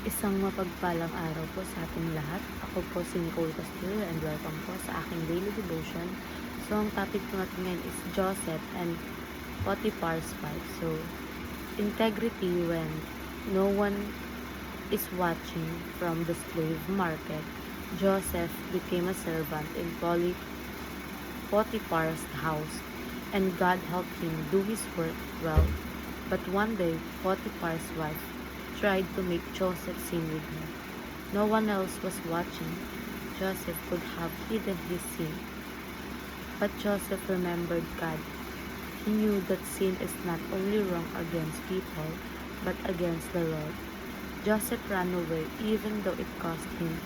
Isang mapagpalang araw po sa ating lahat. Ako po si Nicole Castillo and welcome po sa aking daily devotion. So, ang topic po natin ngayon is Joseph and Potiphar's wife. So, integrity when no one is watching. From the slave market, Joseph became a servant in Potiphar's house, and God helped him do his work well. But one day, Potiphar's wife tried to make Joseph sin with her. No one else was watching. Joseph could have hidden his sin. But Joseph remembered God. He knew that sin is not only wrong against people, but against the Lord. Joseph ran away even though it cost him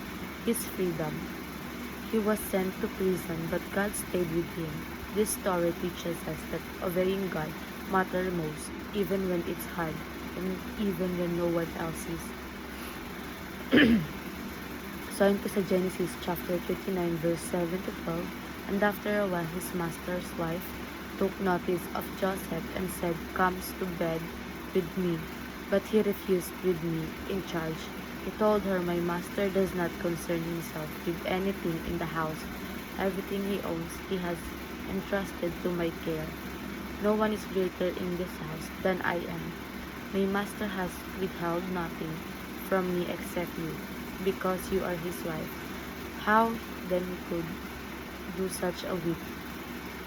his freedom. He was sent to prison, but God stayed with him. This story teaches us that obeying God matters most, even when it's hard, and even when no one else is. So, yun po sa Genesis chapter 39, verse 7 to 12. And after a while, his master's wife took notice of Joseph and said, "Come to bed with me." But he refused with me in charge. He told her, "My master does not concern himself with anything in the house. Everything he owns, he has entrusted to my care. No one is greater in this house than I am. My master has withheld nothing from me except you, because you are his wife." How then could do such a wicked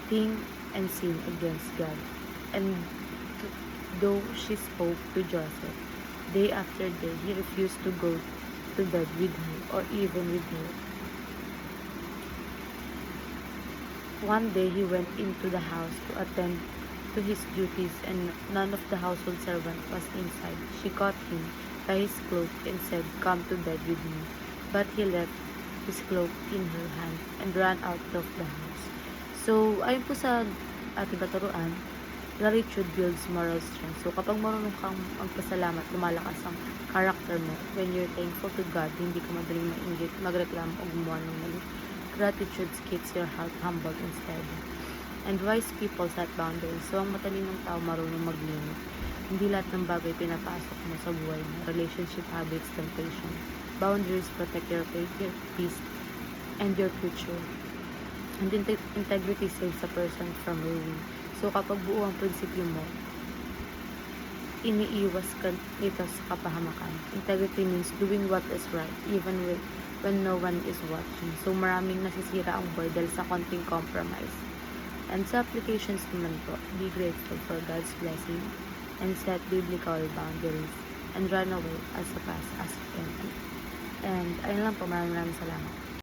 thing and sin against God? And though she spoke to Joseph day after day, he refused to go to bed with her or even with her. One day he went into the house to attend to his duties, and none of the household servants was inside. She caught him by his cloak and said, "Come to bed with me." But he left his cloak in her hand and ran out of the house. So, ayon po sa ating katuruan, gratitude builds moral strength. So, kapag marunong kang magpasalamat, lumalakas ang character mo. When you're thankful to God, hindi ka madaling mainggit, magreklamo o gumawa ng mali. Gratitude keeps your heart humble and steady. And wise people set boundaries. So, ang matalinong tao marunong maglimit. Hindi lahat ng bagay pinapasok mo sa buhay mo. Relationship, habits, temptation. Boundaries protect your faith, your peace, and your future. And integrity saves a person from ruin. So, kapag buo ang prinsipyo mo, iniiwas ka nito sa kapahamakan. Integrity means doing what is right, even when no one is watching. So, maraming nasisira ang buhay dahil sa konting compromise. And sa applications naman po, be grateful for God's blessing and set biblical boundaries and run away as fast as you can. And ayun lang po, maraming salamat.